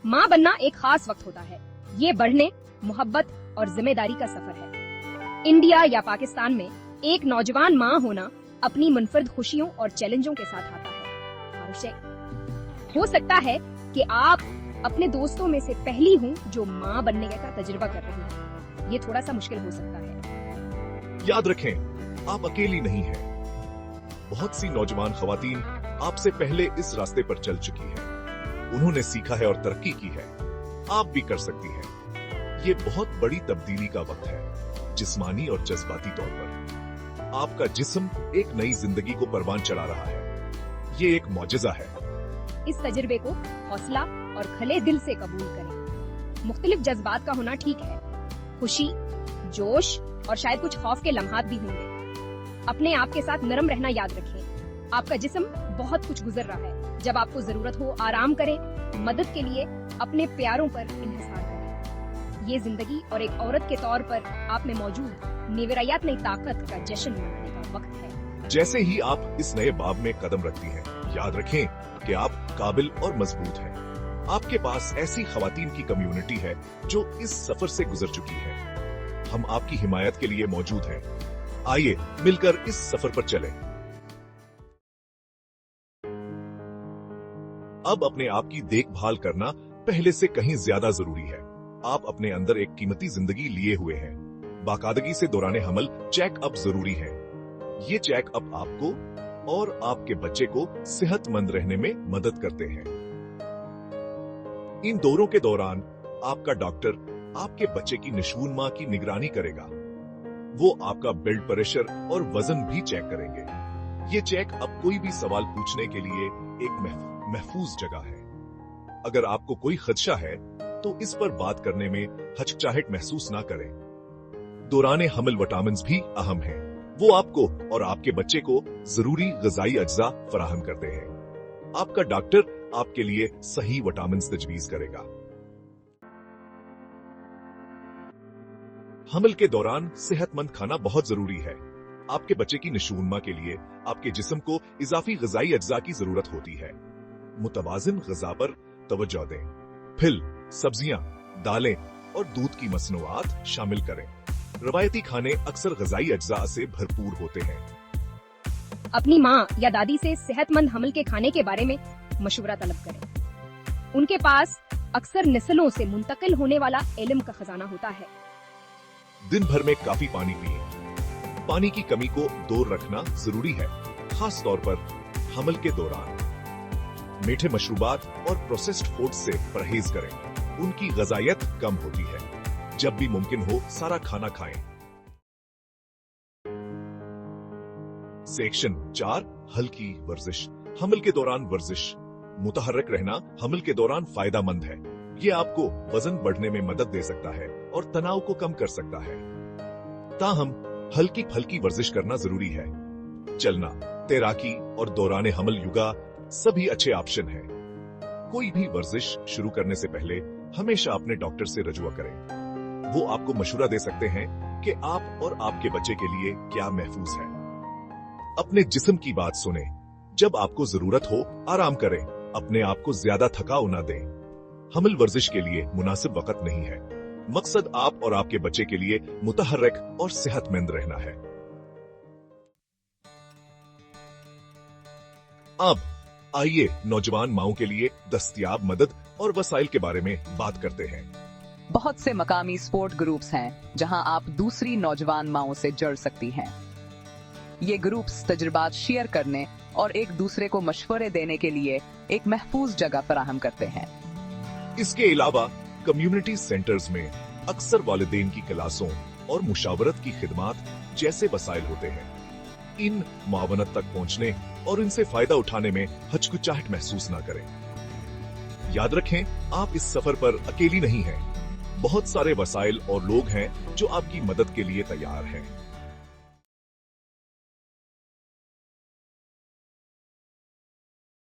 माँ बनना एक खास वक्त होता है। ये बढ़ने, मोहब्बत और जिम्मेदारी का सफर है। इंडिया या पाकिस्तान में एक नौजवान माँ होना अपनी मुनफरद खुशियों और चैलेंजों के साथ आता है। हो सकता है कि आप अपने दोस्तों में से पहली हूँ जो माँ बनने का तजुर्बा कर रही है। ये थोड़ा सा मुश्किल हो सकता है। याद रखें, आप अकेली नहीं हैं। बहुत सी नौजवान खवातीन आपसे पहले इस रास्ते पर चल चुकी हैं। उन्होंने सीखा है और तरक्की की है। आप भी कर सकती हैं। ये बहुत बड़ी तब्दीली का वक्त है, जिस्मानी और जज्बाती तौर पर। आपका जिस्म एक नई जिंदगी को परवान चढ़ा रहा है। ये एक मौजज़ा है। इस तजुर्बे को हौसला और खुले दिल से कबूल करें। मुख्तलिफ जज्बात का होना ठीक है। खुशी, जोश और शायद कुछ खौफ के लम्हात भी होंगे। अपने आप के साथ नरम रहना याद रखें। आपका जिस्म बहुत कुछ गुजर रहा है। जब आपको जरूरत हो, आराम करें। मदद के लिए अपने प्यारों पर इन्हिसार करें। ये जिंदगी और एक औरत के तौर पर आप में मौजूद नेवरायात नई ताकत का जश्न मनाने का वक्त है। जैसे ही आप इस नए बाब में कदम रखती हैं, याद रखें कि आप काबिल और मजबूत हैं। आपके पास ऐसी खवातीन की कम्युनिटी है जो इस सफर से गुजर चुकी है। हम आपकी हिमायत के लिए मौजूद हैं। आइए मिलकर इस सफर पर चलें। अब अपने आप की देखभाल करना पहले से कहीं ज्यादा जरूरी है। आप अपने अंदर एक कीमती जिंदगी लिए हुए हैं। बाकायदगी से दौरान हमल चेकअप जरूरी है। ये चेकअप आपको और आपके बच्चे को सेहतमंद रहने में मदद करते हैं। इन दौरों के दौरान आपका डॉक्टर आपके बच्चे की निशून मां की निगरानी करेगा। वो आपका ब्लड प्रेशर और वजन भी चेक करेंगे। ये चेक अब कोई भी सवाल पूछने के लिए एक महफूज जगह है। अगर आपको कोई खदशा है तो इस पर बात करने में हिचकिचाहट महसूस ना करें। दौरान हमल विटामिन भी अहम हैं। वो आपको और आपके बच्चे को जरूरी ग़िज़ाई अज्जा फराहम करते हैं। आपका डॉक्टर आपके लिए सही विटामिन तजवीज करेगा। हमल के दौरान सेहतमंद खाना बहुत जरूरी है। आपके बच्चे की निशून मां के लिए आपके जिस्म को इजाफी ग़िज़ाई अज्जा की जरूरत होती है। मुतवाज़िन ग़िज़ा पर तवज्जो दें। फल, सब्जियां, दालें और दूध की मसनूआत शामिल करें। रवायती खाने अक्सर ग़िज़ाई अज्जा से भरपूर होते हैं। अपनी माँ या दादी से सेहतमंद हमल के खाने के बारे में मशवरा तलब करें। उनके पास अक्सर नस्लों से मुंतकिल होने वाला इल्म का खजाना होता है। दिन भर में काफी पानी पिएं। पानी की कमी को दूर रखना जरूरी है, खास तौर पर हमल के दौरान। मीठे मशरूबात और प्रोसेस्ड फूड से परहेज करें। उनकी ग़िज़ायत कम होती है। जब भी मुमकिन हो सारा खाना खाएं। सेक्शन 4, हल्की वर्जिश। हमल के दौरान वर्जिश। मुतहर्रिक रहना हमल के दौरान फायदा मंद है। ये आपको वजन बढ़ने में मदद दे सकता है और तनाव को कम कर सकता है। ताहम हल्की फल्की वर्जिश करना जरूरी है। चलना, तैराकी और दौरान हमल योगा सभी अच्छे ऑप्शन हैं। कोई भी वर्जिश शुरू करने से पहले हमेशा अपने डॉक्टर से रजुआ करें। वो आपको मशवरा दे सकते हैं कि आप और आपके बच्चे के लिए क्या महफूज है। अपने जिस्म की बात सुने। जब आपको जरूरत हो आराम करें। अपने आप को ज्यादा थकाऊ न दें। हमल वर्जिश के लिए मुनासिब वक्त नहीं है। मकसद आप और आपके बच्चे के लिए मुतहर्रिक और सेहतमंद रहना है। अब आइए नौजवान माओं के लिए दस्तयाब मदद और वसाइल के बारे में बात करते हैं। बहुत से मकामी स्पोर्ट ग्रुप्स हैं जहां आप दूसरी नौजवान माओं से जुड़ सकती हैं। ये ग्रुप्स तजुर्बात शेयर करने और एक दूसरे को मशवरे देने के लिए एक महफूज जगह फराहम करते हैं। इसके अलावा कम्युनिटी सेंटर्स में अक्सर वालिदैन की क्लासों और मुशावरत की खिदमात जैसे वसाइल होते हैं। इन मुआवनत तक पहुंचने और इनसे फायदा उठाने में हिचकिचाहट महसूस न करें। याद रखें, आप इस सफर पर अकेली नहीं हैं। बहुत सारे वसाइल और लोग हैं जो आपकी मदद के लिए तैयार हैं।